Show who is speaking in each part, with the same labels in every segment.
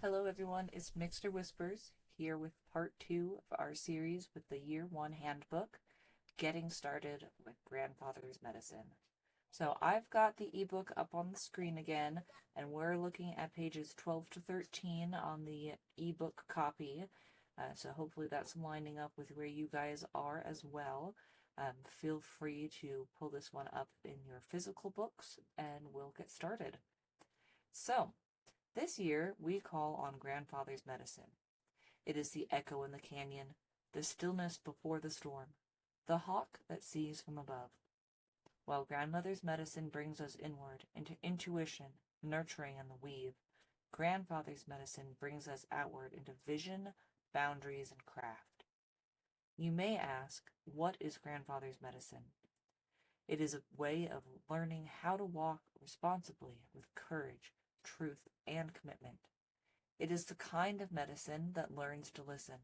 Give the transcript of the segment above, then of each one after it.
Speaker 1: Hello everyone, it's Mixter Whispers here with part 2 of our series with the Year 1 Handbook, Getting Started with Grandfather's Medicine. So I've got the ebook up on the screen again, and we're looking at pages 12 to 13 on the ebook copy. So hopefully that's lining up with where you guys are as well. Feel free to pull this one up in your physical books and we'll get started. So, this year, we call on Grandfather's medicine. It is the echo in the canyon, the stillness before the storm, the hawk that sees from above. While Grandmother's medicine brings us inward into intuition, nurturing, and the weave, Grandfather's medicine brings us outward into vision, boundaries, and craft. You may ask, what is Grandfather's medicine? It is a way of learning how to walk responsibly with courage, truth, and commitment. It is the kind of medicine that learns to listen,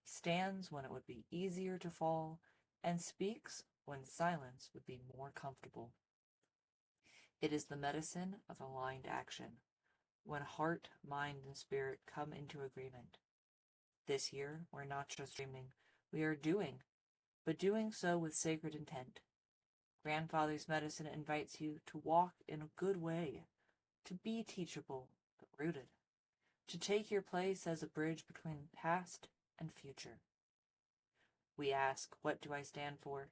Speaker 1: stands when it would be easier to fall, and speaks when silence would be more comfortable. It is the medicine of aligned action, when heart, mind, and spirit come into agreement. This year, we're not just dreaming, we are doing, but doing so with sacred intent. Grandfather's medicine invites you to walk in a good way, to be teachable but rooted, to take your place as a bridge between past and future. We ask, what do I stand for?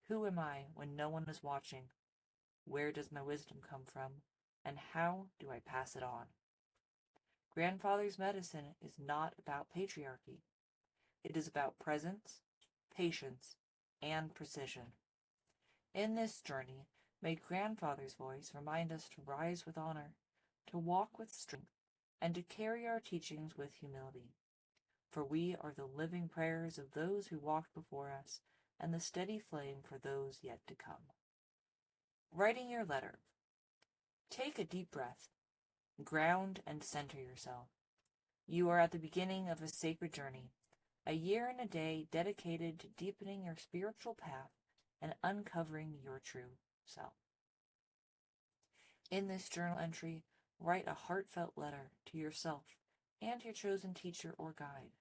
Speaker 1: Who am I when no one is watching? Where does my wisdom come from? And how do I pass it on? Grandfather's medicine is not about patriarchy. It is about presence, patience, and precision. In this journey, may Grandfather's voice remind us to rise with honor, to walk with strength, and to carry our teachings with humility. For we are the living prayers of those who walked before us, and the steady flame for those yet to come. Writing your letter. Take a deep breath. Ground and center yourself. You are at the beginning of a sacred journey, a year and a day dedicated to deepening your spiritual path and uncovering your true self. In this journal entry, write a heartfelt letter to yourself and your chosen teacher or guide,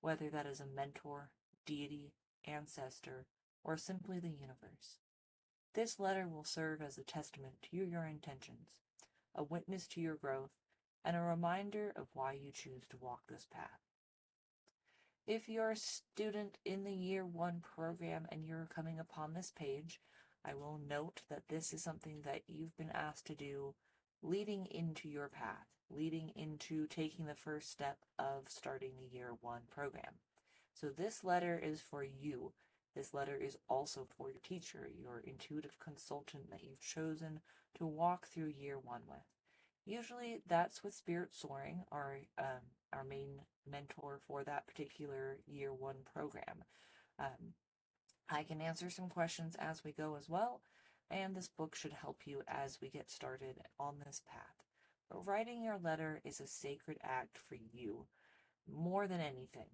Speaker 1: whether that is a mentor, deity, ancestor, or simply the universe. This letter will serve as a testament to your intentions, a witness to your growth, and a reminder of why you choose to walk this path. If you're a student in the Year 1 program and you're coming upon this page, I will note that this is something that you've been asked to do leading into your path, leading into taking the first step of starting the Year 1 program. So this letter is for you. This letter is also for your teacher, your intuitive consultant that you've chosen to walk through Year 1 with. Usually that's with Spirit Soaring, our main mentor for that particular Year 1 program. I can answer some questions as we go as well, and this book should help you as we get started on this path. But writing your letter is a sacred act for you, more than anything.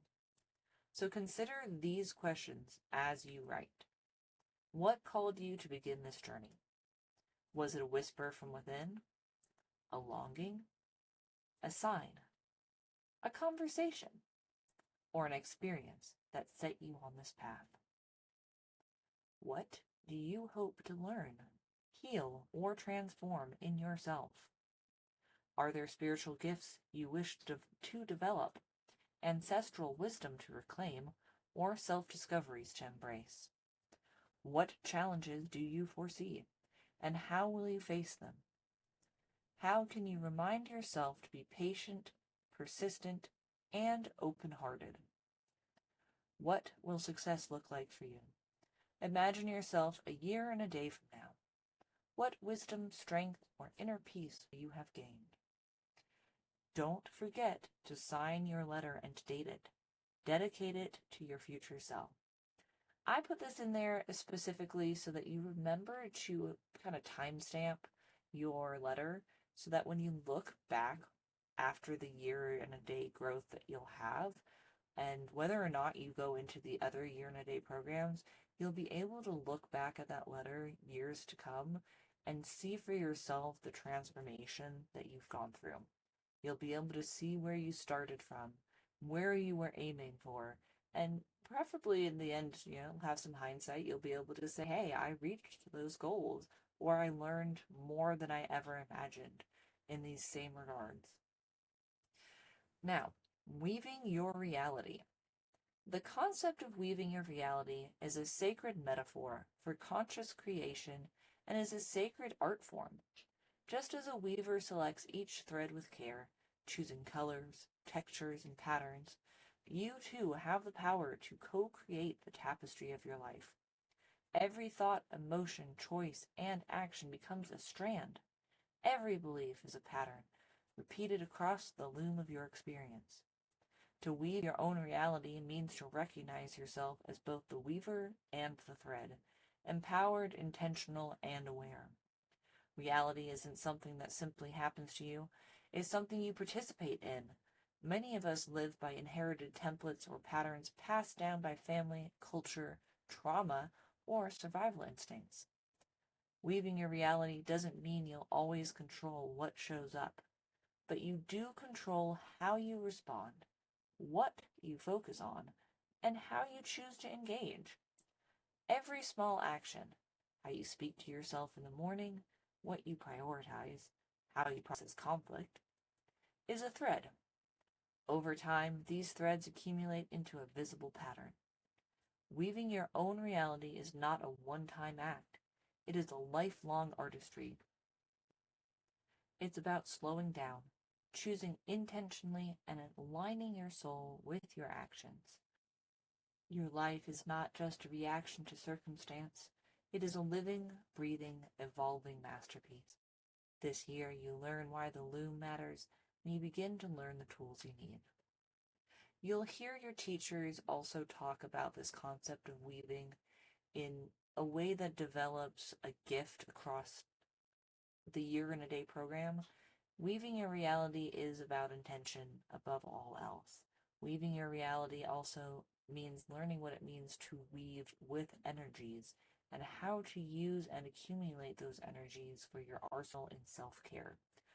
Speaker 1: So consider these questions as you write. What called you to begin this journey? Was it a whisper from within? A longing? A sign? A conversation? Or an experience that set you on this path? What do you hope to learn, heal, or transform in yourself? Are there spiritual gifts you wish to develop, ancestral wisdom to reclaim, or self-discoveries to embrace? What challenges do you foresee, and how will you face them? How can you remind yourself to be patient, persistent, and open-hearted? What will success look like for you? Imagine yourself a year and a day from now. What wisdom, strength, or inner peace will you have gained? Don't forget to sign your letter and date it. Dedicate it to your future self. I put this in there specifically so that you remember to kind of timestamp your letter so that when you look back after the year and a day growth that you'll have, and whether or not you go into the other year and a day programs, you'll be able to look back at that letter years to come and see for yourself the transformation that you've gone through. You'll be able to see where you started from, where you were aiming for, and preferably in the end, have some hindsight. You'll be able to say, hey, I reached those goals, or I learned more than I ever imagined in these same regards. Now, weaving your reality. The concept of weaving your reality is a sacred metaphor for conscious creation and is a sacred art form. Just as a weaver selects each thread with care, choosing colors, textures, and patterns, you too have the power to co-create the tapestry of your life. Every thought, emotion, choice, and action becomes a strand. Every belief is a pattern, repeated across the loom of your experience. To weave your own reality means to recognize yourself as both the weaver and the thread, empowered, intentional, and aware. Reality isn't something that simply happens to you, it's something you participate in. Many of us live by inherited templates or patterns passed down by family, culture, trauma, or survival instincts. Weaving your reality doesn't mean you'll always control what shows up, but you do control how you respond, what you focus on, and how you choose to engage. Every small action, how you speak to yourself in the morning, what you prioritize, how you process conflict, is a thread. Over time, these threads accumulate into a visible pattern. Weaving your own reality is not a one-time act. It is a lifelong artistry. It's about slowing down, choosing intentionally, and aligning your soul with your actions. Your life is not just a reaction to circumstance. It is a living, breathing, evolving masterpiece. This year you learn why the loom matters, and you begin to learn the tools you need. You'll hear your teachers also talk about this concept of weaving in a way that develops a gift across the Year in a Day program. Weaving your reality is about intention above all else. Weaving your reality also means learning what it means to weave with energies and how to use and accumulate those energies for your arsenal in self-care.